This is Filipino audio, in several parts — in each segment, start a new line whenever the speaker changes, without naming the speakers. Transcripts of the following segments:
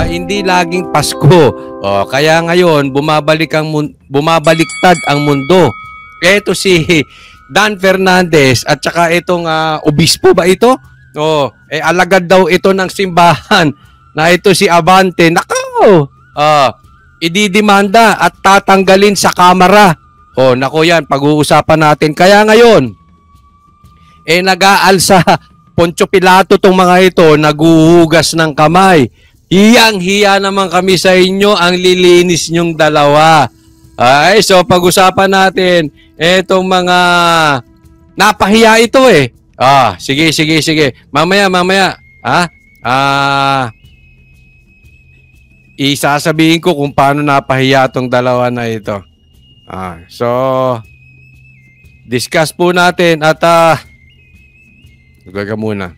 Hindi laging Pasko. Kaya ngayon, bumabaliktad ang mundo. Ito si Dan Fernandez at saka itong obispo ba ito? Alagad daw ito ng simbahan na ito si Abante. Nako! Ididimanda at tatanggalin sa kamera. Nako yan, pag-uusapan natin. Kaya ngayon, nag-aalsa Poncio Pilato tong mga ito, naguhugas ng kamay. Hiyang-hiya naman kami sa inyo, ang lilinis nyong dalawa. So pag-usapan natin etong mga napahiya ito Sige. Mamaya. Isasabihin ko kung paano napahiya tong dalawa na ito. So discuss po natin at Huwag ka muna.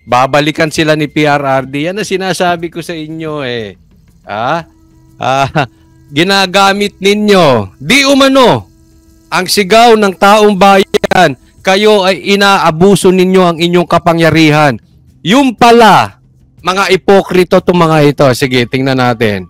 Babalikan sila ni PRRD. Yan ang sinasabi ko sa inyo Ginagamit ninyo. Di umano ang sigaw ng taong bayan. Kayo ay inaabuso ninyo ang inyong kapangyarihan. Yung pala, mga ipokrito itong mga ito. Sige, tingnan natin.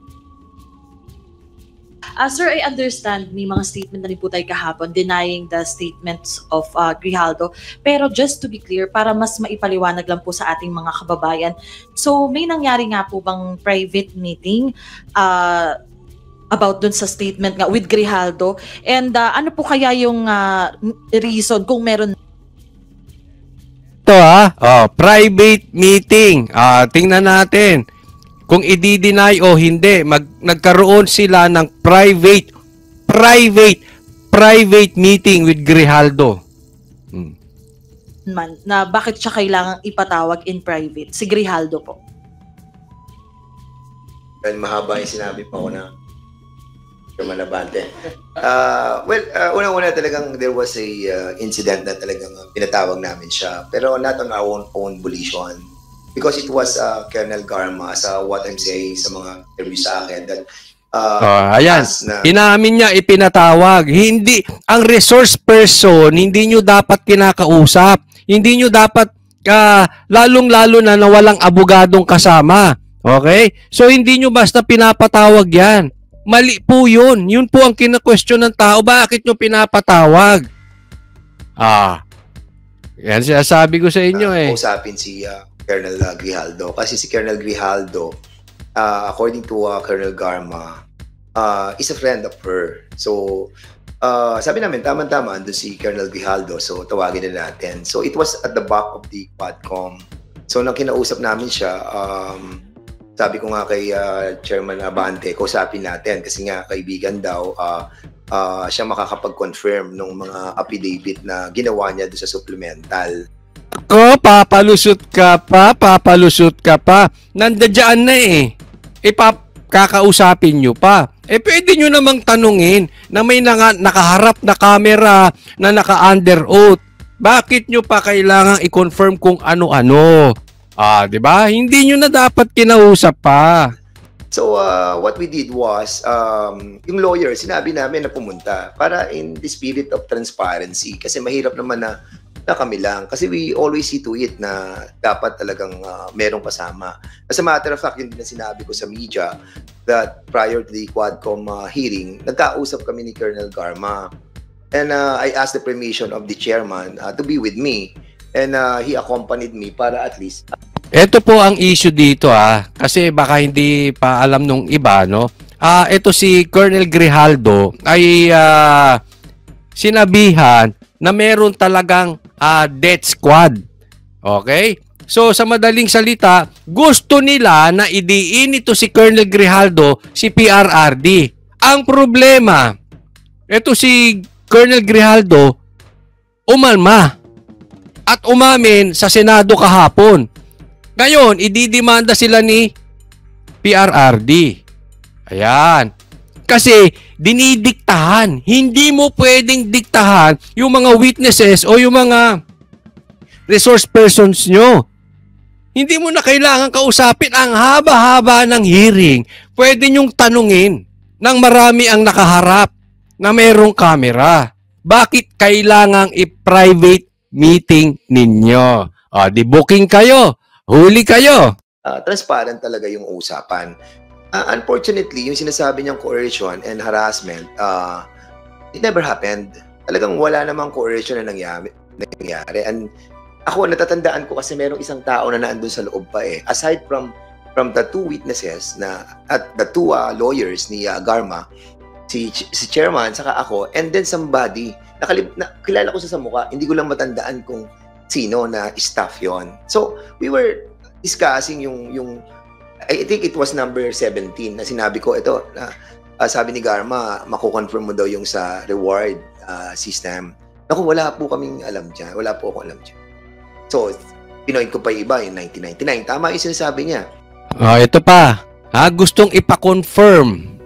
Sir, I understand may mga statement na rin po tayo kahapon denying the statements of Grijaldo. Pero just to be clear, para mas maipaliwanag lang po sa ating mga kababayan. So, may nangyari nga po bang private meeting about dun sa statement nga with Grijaldo? And ano po kaya yung reason kung meron?
Ito private meeting. Tingnan natin. Kung i-deny o hindi, nagkaroon sila ng private meeting with Grijaldo.
Na bakit siya kailangang ipatawag in private? Si Grijaldo po.
Mahaba yung sinabi pa ko na Chairman Abante. Unang-una talagang there was a incident na talagang pinatawag namin siya. Pero not on our own volition. Because it was Colonel Garma, as what I'm saying sa mga interview sa akin, that
ayan, inamin niya ipinatawag. Hindi, ang resource person, hindi nyo dapat kinakausap. Hindi nyo dapat, lalong-lalo na walang abogadong kasama. Okay? So, hindi nyo basta pinapatawag yan. Mali po yun. Yun po ang kina-question ng tao. Bakit nyo pinapatawag? Yan sinasabi ko sa inyo
Usapin si Colonel Grijaldo. Kasi si Colonel Grijaldo, according to Colonel Garma, is a friend of her. So, sabi namin, tama-tama, andun si Colonel Grijaldo. So, tawagin na natin. So, it was at the back of the Quadcom. So, nang kinausap namin siya, sabi ko nga kay Chairman Abante, kausapin natin. Kasi nga, kaibigan daw, siya makakapag-confirm ng mga affidavit na ginawa niya doon sa supplemental. Papalusot ka pa. Nandiyan na kakausapin nyo pa. Pwede nyo namang tanungin na may nakaharap na camera na naka-under oath. Bakit nyo pa kailangang i-confirm kung ano-ano? Di ba? Hindi nyo na dapat kinausap pa. So, what we did was, yung lawyer, sinabi namin na pumunta para in the spirit of transparency. Kasi mahirap naman na kami lang. Kasi we always see to it na dapat talagang merong kasama. As a matter of fact, yun din na sinabi ko sa media that prior to the Quadcom hearing, nagkausap kami ni Colonel Garma. And I asked the permission of the chairman to be with me. And he accompanied me para at least...
Ito po ang issue dito kasi baka hindi pa alam nung iba, no? Ito si Colonel Grijaldo ay sinabihan na meron talagang death squad. Okay? So sa madaling salita, gusto nila na idiin ito si Colonel Grijaldo si PRRD. Ang problema, ito si Colonel Grijaldo umalma at umamin sa Senado kahapon. Ngayon, ididimanda sila ni PRRD. Ayan. Kasi dinidiktahan. Hindi mo pwedeng diktahan yung mga witnesses o yung mga resource persons nyo. Hindi mo na kailangan kausapin ang haba-haba ng hearing. Pwede nyong tanungin nang marami ang nakaharap na mayroong camera. Bakit kailangang i-private meeting ninyo? Di booking kayo. Huli kayo.
Transparent talaga yung usapan. Unfortunately, yung sinasabi niyang coercion and harassment, it never happened. Talagang wala namang coercion na nangyari. And ako, natatandaan ko kasi merong isang tao na naandun sa loob pa eh. Aside from the two witnesses at the two lawyers ni Garma, si chairman, saka ako, and then somebody, kilala ko sa mukha, hindi ko lang matandaan kung sino na staff yon. So, we were discussing yung I think it was number 17 na sinabi ko ito, sabi ni Garma, mako-confirm mo daw yung sa reward system. Naku, wala po kaming alam dyan. Wala po akong alam dyan. So, pinoint ko pa iba, yung 1999. Tama yung sinasabi niya.
Ito pa. Gustong ipa-confirm.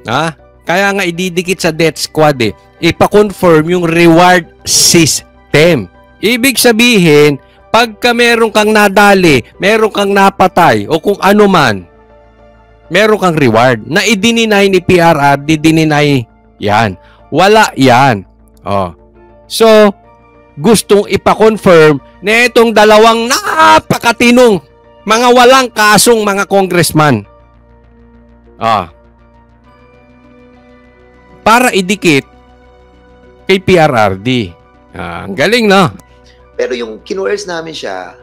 Kaya nga ididikit sa death squad eh. Ipa-confirm yung reward system. Ibig sabihin, pagka meron kang nadali, meron kang napatay, o kung ano man, meron kang reward. Na i-deny ni PRRD, dininay yan. Wala yan. So, gustong ipa-confirm na itong dalawang napakatinong mga walang kasong mga congressman. Para idikit kay PRRD. Ang galing, no?
Pero yung kinuers namin siya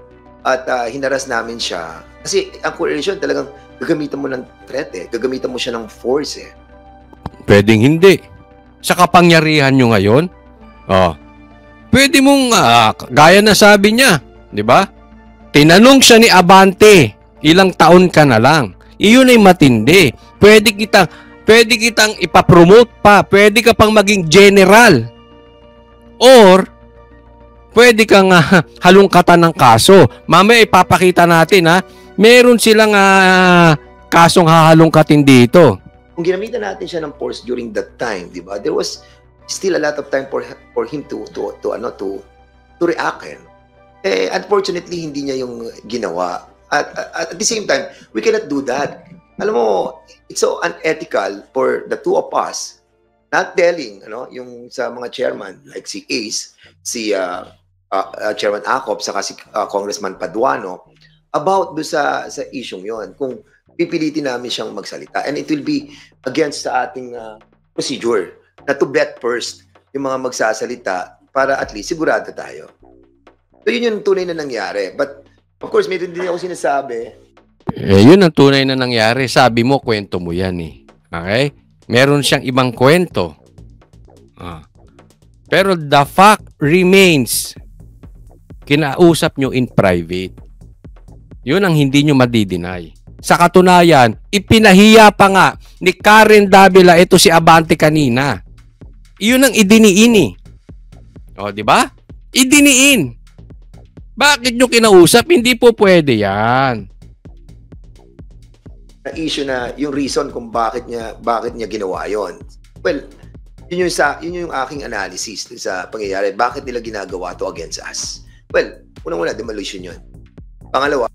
at hinaras namin siya, kasi ang coercion talagang gagamitan mo ng threat eh. Gagamitan mo siya ng force eh.
Pwedeng hindi. Sa kapangyarihan nyo ngayon, pwede mong, gaya na sabi niya, di ba? Tinanong siya ni Abante, ilang taon ka na lang. Iyon ay matindi. Pwede kitang ipapromote pa. Pwede ka pang maging general. Or, pwede kang halungkatan ng kaso. Mamaya ipapakita natin meron silang kasong hahalungkatin dito.
Kung ginamitan natin siya ng force during that time, di ba? There was still a lot of time for him to react. Unfortunately, hindi niya yung ginawa. At the same time, we cannot do that. Alam mo, it's so unethical for the two of us not telling, yung sa mga chairman like si Ace, si Chairman Acop, saka si Congressman Paduano about do sa issue yon. Kung pipilitin namin siyang magsalita, and it will be against sa ating procedure na to bet first yung mga magsasalita para at least sigurado tayo. So yun yung tunay na nangyari. But of course, mayroon din ako sinasabi.
Yun ang tunay na nangyari. Sabi mo, kwento mo yan eh. Okay? Meron siyang ibang kwento. Pero the fact remains, kinausap nyo in private. Yun ang hindi nyo madidinay. Sa katunayan, ipinahiya pa nga ni Karen Davila ito si Abante kanina. Iyon ang idiniin eh. Di ba? Idiniin. Bakit nyo kinausap? Hindi po pwede yan.
Na issue na yung reason kung bakit niya ginawa yon. Well, yun yung aking analysis sa pangyayari. Bakit nila ginagawa to against us? Well, unang-una, demolition yun. Pangalawa,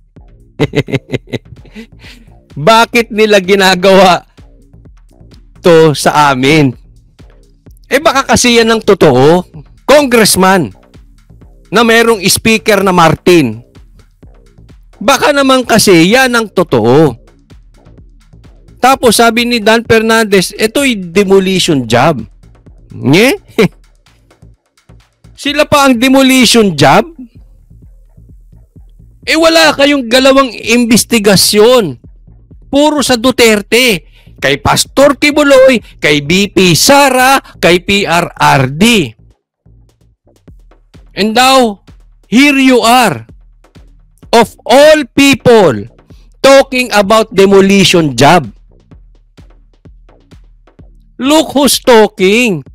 bakit nila ginagawa to sa amin? Baka kasi yan ang totoo. Congressman na merong speaker na Martin. Baka naman kasi yan ang totoo. Tapos sabi ni Dan Fernandez, ito'y demolition job. Nye? Sila pa ang demolition job? Wala kayong galawang investigasyon. Puro sa Duterte. Kay Pastor Kibuloy, kay BP Sara, kay PRRD. And now, here you are, of all people, talking about demolition job. Look who's talking.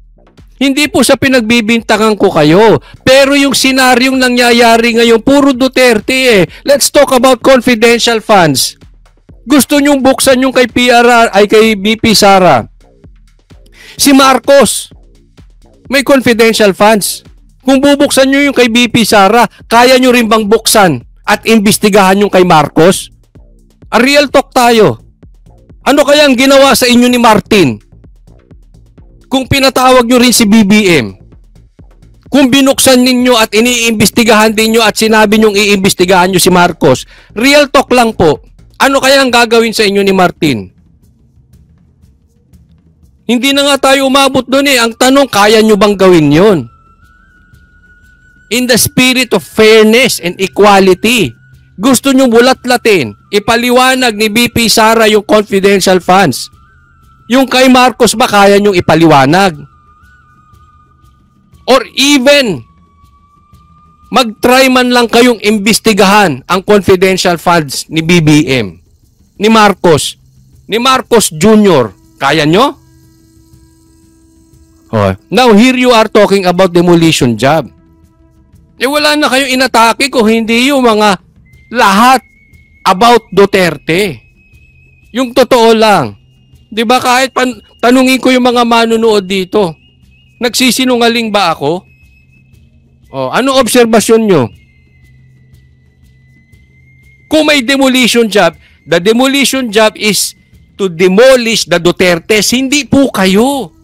Hindi po sa pinagbibintangan ko kayo. Pero yung senaryong nangyayari ngayon, puro Duterte eh. Let's talk about confidential funds. Gusto nyong buksan yung kay kay BP Sara. Si Marcos, may confidential funds. Kung bubuksan nyo yung kay BP Sara, kaya nyo rin bang buksan at imbestigahan yung kay Marcos? A real talk tayo. Ano kaya ang ginawa sa inyo ni Martin? Kung pinatawag nyo rin si BBM,
Kung binuksan ninyo at iniimbestigahan din nyo at sinabi nyong iimbestigahan nyo si Marcos, real talk lang po, ano kaya ang gagawin sa inyo ni Martin? Hindi na nga tayo umabot doon eh. Ang tanong, kaya nyo bang gawin yon? In the spirit of fairness and equality, gusto nyo bulat-latin, ipaliwanag ni BP Sara yung confidential funds. Yung kay Marcos ba kaya nyong ipaliwanag? Or even, mag-try man lang kayong imbestigahan ang confidential funds ni BBM, ni Marcos Jr. Kaya nyo? Oh. Now, here you are talking about demolition job. Eh, wala na kayong inatake kung hindi yung mga lahat about Duterte. Yung totoo lang. Di ba kahit tanungin ko yung mga manunood dito, nagsisinungaling ba ako? Oh, anong obserbasyon nyo? Kung may demolition job, the demolition job is to demolish the Dutertes, hindi po kayo.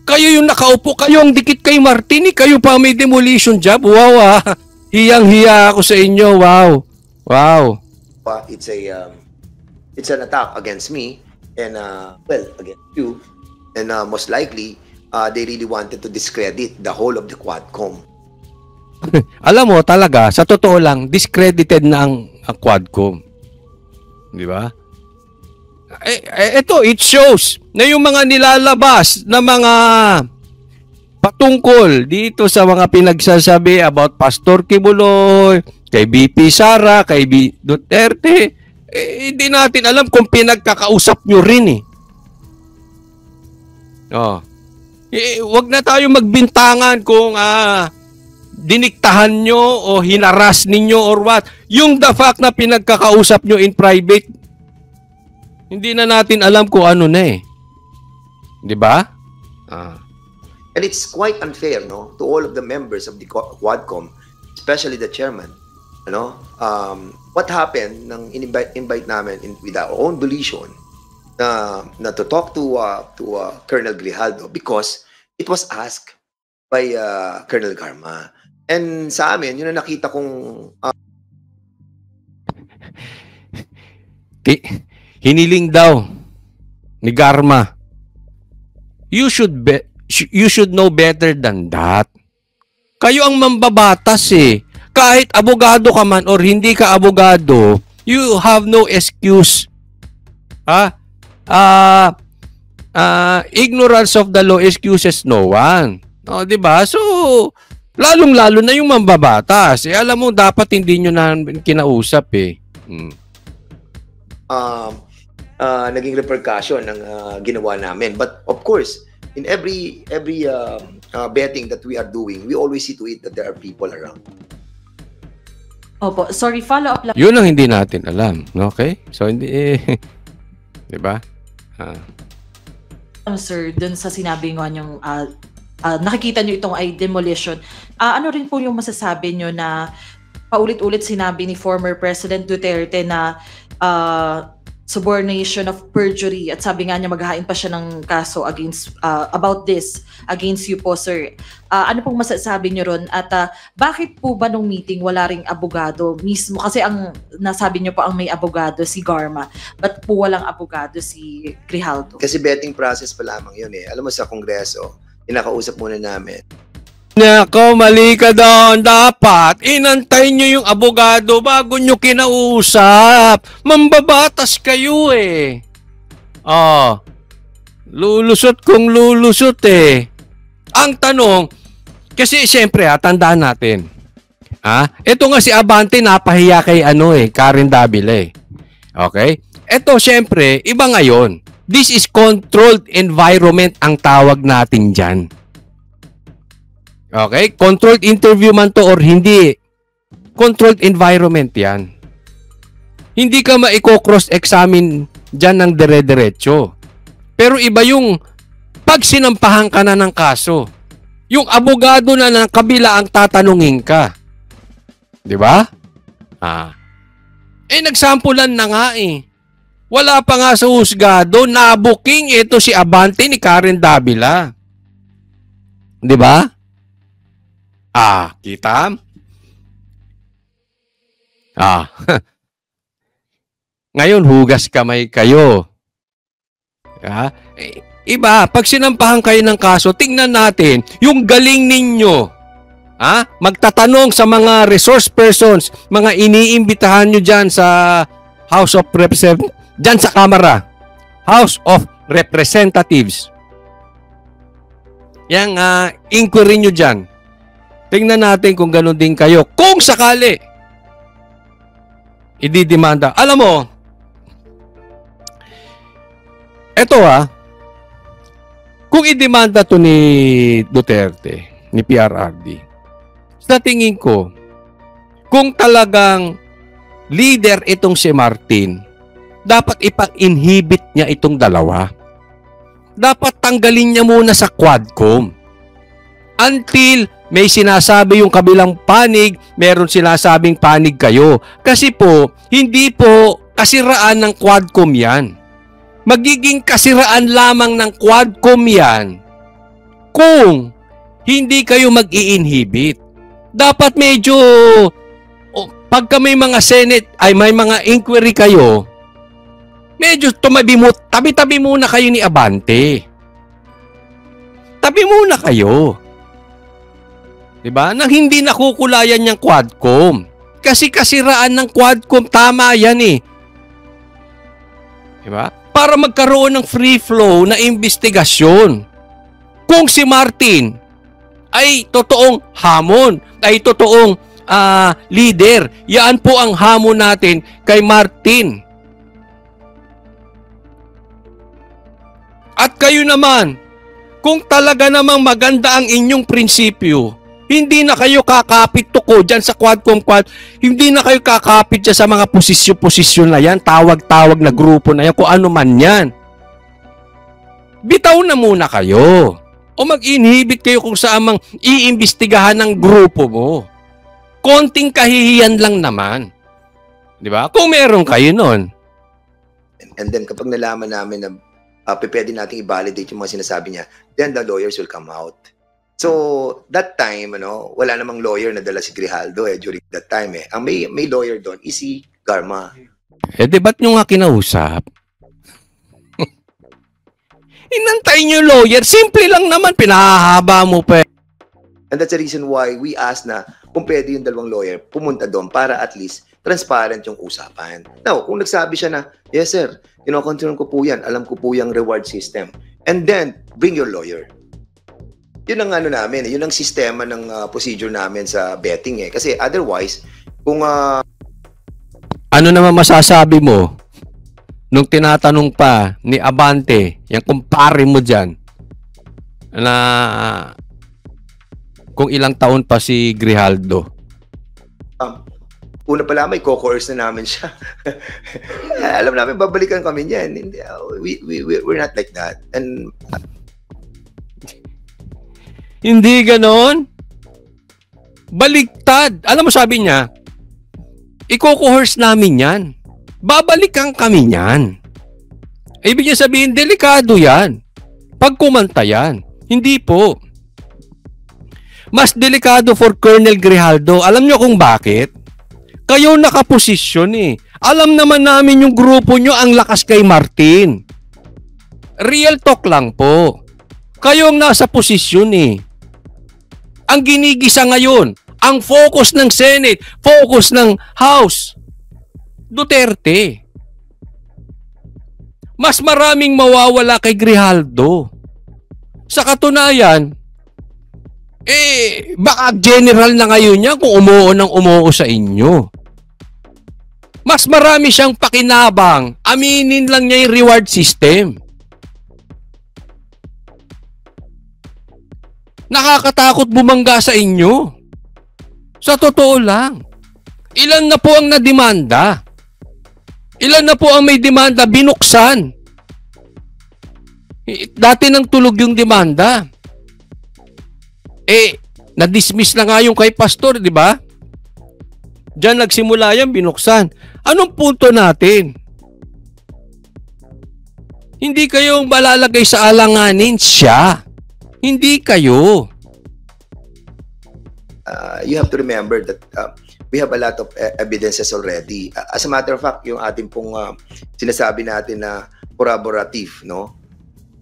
Kayo yung nakaupo, kayo ang dikit kay Martin, kayo pa may demolition job. Wow, hiyang-hiya ako sa inyo. Wow. Wow.
It's an attack against me and against you, and most likely they really wanted to discredit the whole of the Quadcom.
Alam mo talaga, sa totoo lang, discredited na ang Quadcom. Di ba? Ito, it shows na yung mga nilalabas na mga patungkol dito sa mga pinagsasabi about Pastor Kibuloy, kay BP Sara, kay Duterte, hindi natin alam kung pinagkakausap nyo rin eh. Oh. Wag na tayo magbintangan kung diniktahan nyo o hinaras ninyo or what. Yung the fact na pinagkakausap nyo in private, hindi na natin alam kung ano na eh. Di ba?
And it's quite unfair, no, to all of the members of the Quadcom, especially the chairman. You know, what happened nang invite namin with our own volition na to talk to Colonel Grijaldo because it was asked by Colonel Garma. And sa amin, yun ang nakita kong
hiniling daw ni Garma. You should know better than that. Kayo ang mambabatas eh. Kahit abogado ka man or hindi ka abogado, you have no excuse. Ignorance of the law excuses no one. O, di ba? So, lalong-lalo na yung mambabatas. Alam mo, dapat hindi nyo na kinausap eh.
Naging repercussion ng ginawa namin. But of course, in every betting that we are doing, we always see to it that there are people around.
Opo, sorry, follow up lang.
Yun ang hindi natin alam. Okay? So, hindi diba?
Sir, dun sa sinabi nga yung nakikita nyo itong ay demolition. Ano rin po yung masasabi nyo na paulit-ulit sinabi ni former President Duterte na subornation of perjury at sabi nga niya maghahain pa siya ng kaso against about this against you po, sir. Ano pong masasabi niyo ron at bakit po ba nung meeting wala ring abogado mismo kasi ang nasabi niyo po ang may abogado si Garma, but po walang abogado si Grijaldo?
Kasi betting process pa lamang yun eh. Alam mo sa Kongreso, inakausap muna namin.
Nako, mali ka doon. Dapat, inantay nyo yung abogado bago nyo kinausap. Mambabatas kayo eh. Lulusot kung lulusot eh. Ang tanong, kasi siyempre tandaan natin. Ito nga si Abante napahiya kay Karen Davila eh. Okay? Ito siyempre, iba ngayon. This is controlled environment ang tawag natin dyan. Okay? Controlled interview man to or hindi. Controlled environment yan. Hindi ka maiko-cross-examine dyan ng dire-diretso. Pero iba yung pag sinampahan ka na ng kaso. Yung abogado na ng kabila ang tatanungin ka. Di ba? Nagsampulan na nga eh. Wala pa nga sa husgado, nabuking ito si Abante ni Karen Davila. Di ba? Kita? Ngayon, hugas kamay kayo. Iba, pag sinampahan kayo ng kaso, tingnan natin yung galing ninyo. Magtatanong sa mga resource persons, mga iniimbitahan nyo dyan sa House of Representatives, dyan sa Kamara, House of Representatives. Yang inquiry nyo dyan. Tingnan natin kung gano'n din kayo. Kung sakali, ididemanda. Alam mo, eto kung idemanda to ni Duterte, ni PRRD, sa tingin ko, kung talagang leader itong si Martin, dapat ipag-inhibit niya itong dalawa. Dapat tanggalin niya muna sa Quadcom. Until may sinasabi yung kabilang panig, meron sinasabing panig kayo. Kasi po, hindi po kasiraan ng Quadcom yan. Magiging kasiraan lamang ng Quadcom yan kung hindi kayo mag-i-inhibit. Dapat medyo, pagka may mga Senate, ay may mga inquiry kayo, medyo tabi-tabi muna kayo ni Abante. Tabi muna kayo. Diba? Nang hindi nakukulayan yung Quadcom. Kasi kasiraan ng Quadcom, tama yan eh. Diba? Para magkaroon ng free flow na investigasyon. Kung si Martin ay totoong hamon, ay totoong leader, yan po ang hamon natin kay Martin. At kayo naman, kung talaga namang maganda ang inyong prinsipyo, hindi na kayo kakapit tuko dyan sa Quadcom. Hindi na kayo kakapit dyan sa mga posisyon-posisyon na yan, tawag-tawag na grupo na yan, kung ano man yan. Bitaw na muna kayo. O mag-inhibit kayo kung saan mang iimbestigahan ng grupo mo. Konting kahihiyan lang naman. Di ba? Kung meron kayo nun.
And then kapag nalaman namin na pwede natin i-validate yung mga sinasabi niya, then the lawyers will come out. So, that time, wala namang lawyer na dala si Grijaldo during that time. Ang may lawyer doon is si Garma.
Di ba't nyo nga kinausap? Inantay nyo lawyer. Simple lang naman. Pinahahaba mo pa.
And that's the reason why we asked na kung pwede yung dalawang lawyer pumunta doon para at least transparent yung usapan. Now, kung nagsabi siya na, yes sir, kinocontrol ko po yan. Alam ko po yung reward system. And then, bring your lawyer. Yun ang namin, yun ang sistema ng procedure namin sa betting Kasi otherwise, kung
ano naman masasabi mo nung tinatanong pa ni Abante, yung kumpare mo dyan, na kung ilang taon pa si Grijaldo?
Una pala may co-coerce na namin siya. Alam namin, babalikan kami niyan. We're not like that. And
hindi ganon. Baliktad. Alam mo sabi niya, i-coerce namin yan. Babalikan kami yan. Ibig niya sabihin, delikado yan. Pag kumanta yan. Hindi po. Mas delikado for Colonel Grijaldo. Alam niyo kung bakit? Kayo nakaposisyon Alam naman namin yung grupo nyo ang lakas kay Martin. Real talk lang po. Kayo ang nasa posisyon Ang ginigisa ngayon, ang focus ng Senate, focus ng House, Duterte. Mas maraming mawawala kay Grijaldo. Sa katunayan, baka general na ngayon niya kung umuo sa inyo. Mas marami siyang pakinabang. Aminin lang niya yung reward system. Nakakatakot bumangga sa inyo. Sa totoo lang. Ilan na po ang nademanda? Ilan na po ang may demanda binuksan? Dati nang tulog yung demanda. Na-dismiss na nga yung kay Pastor, di ba? Diyan nagsimula yan, binuksan. Anong punto natin? Hindi kayong malalagay sa alanganin, siya. Hindi kayo.
you have to remember that we have a lot of evidences already. As a matter of fact, yung ating pong sinasabi natin na corroborative, no?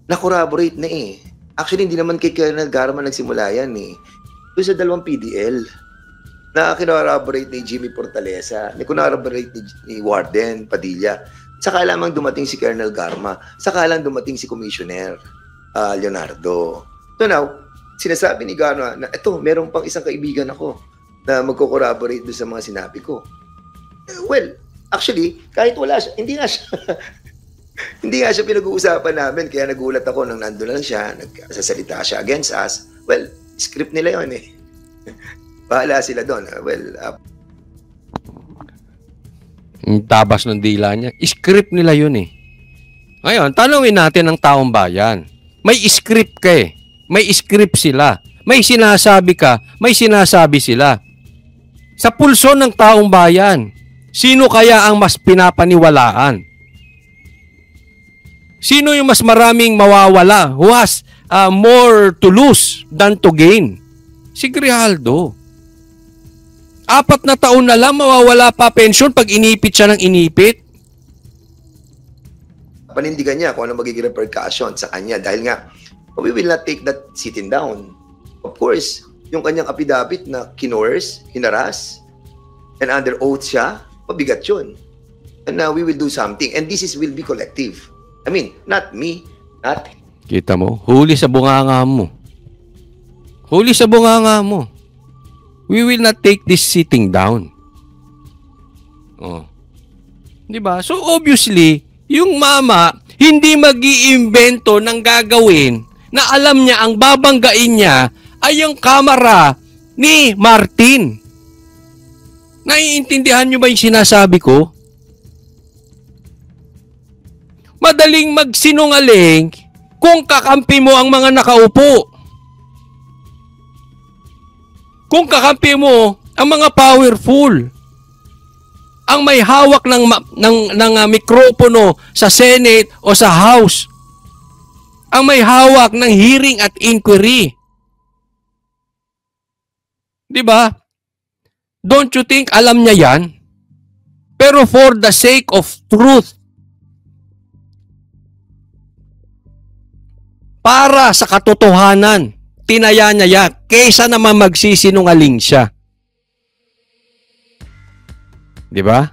Na-corroborate na eh. Actually, hindi naman kay Colonel Garma nagsimula yan eh. Doon sa dalawang PDL na kinorroborate ni Jimmy Fortaleza, na kinorroborate ni Warden Padilla. Saka lamang dumating si Colonel Garma. Saka lang dumating si Commissioner Leonardo. So now, sinasabi ni Garma na ito, meron pang isang kaibigan ako na magko-corroborate doon sa mga sinabi ko. Well, actually, kahit wala siya, hindi nga siya pinag-uusapan namin, kaya nagulat ako nang nandun lang siya, nagsasalita siya against us. Well, script nila yun eh. Bahala sila doon. Well,
Yung tabas ng dila niya. Script nila yun eh. Ngayon, tanungin natin ang taong bayan. May script ka eh. May script sila. May sinasabi ka, may sinasabi sila. Sa pulso ng taong bayan, sino kaya ang mas pinapaniwalaan? Sino yung mas maraming mawawala? Who has more to lose than to gain? Si Grijaldo. 4 na taon na lang mawawala pa pension pag inipit siya ng inipit.
panindigan niya kung ano magiging repercussion sa kanya dahil nga we will not take that sitting down. Of course, yung kanyang affidavit na kinores, hinaras, and under oath siya, mabigat yun. And now we will do something. And this will be collective. I mean, not me, not...
Kita mo, huli sa bunganga mo. Huli sa bunganga mo. We will not take this sitting down. Oh. 'Di ba? So obviously, yung mama hindi mag-iimbento ng gagawin na alam niya ang babanggain niya ay yung kamera ni Martin. Naiintindihan niyo ba yung sinasabi ko? Madaling magsinungaling kung kakampi mo ang mga nakaupo. Kung kakampi mo ang mga powerful, ang may hawak ng mikropono sa Senate o sa House, ang may hawak ng hearing at inquiry. 'Di ba? Don't you think alam niya 'yan? Pero for the sake of truth, para sa katotohanan, tinaya niya yan kaysa naman magsisinungaling siya. Di ba?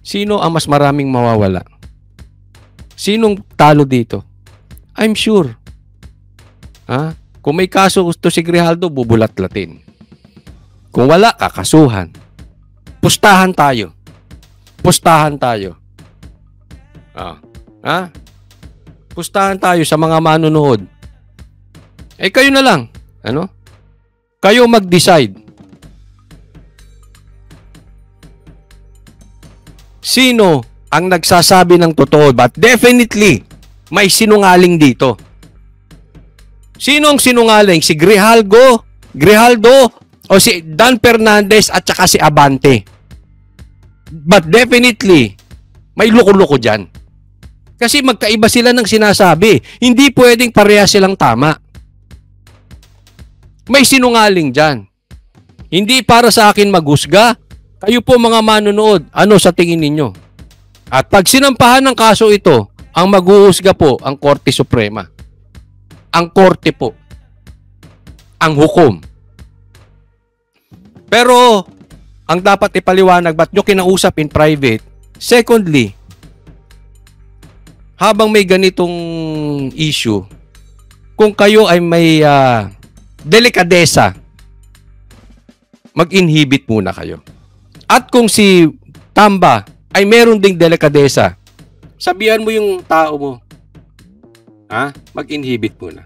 Sino ang mas maraming mawawala? Sinong talo dito? I'm sure. Ha? Kung may kaso gusto si Grijaldo, bubulat-latin. Kung wala, kakasuhan. Pustahan tayo. Pustahan tayo. Ha? Pustahan tayo sa mga manunood. Eh kayo na lang. Ano? Kayo mag-decide. Sino ang nagsasabi ng totoo? But definitely, may sinungaling dito. Sino ang sinungaling? Si Grijaldo o si Dan Fernandez at saka si Abante. But definitely, may loko-loko dyan. Kasi magkaiba sila ng sinasabi. Hindi pwedeng pareha silang tama. May sinungaling dyan. Hindi para sa akin maghusga. Kayo po mga manunood, ano sa tingin ninyo? At pag sinampahan ng kaso ito, ang maghuhusga po ang Korte Suprema. Ang Korte po. Ang hukom. Pero, ang dapat ipaliwanag, ba't nyo kinausap in private? Secondly, habang may ganitong issue, kung kayo ay may delikadesa, mag-inhibit muna kayo. At kung si Tamba ay meron ding delikadesa, sabihan mo yung tao mo, mag-inhibit muna.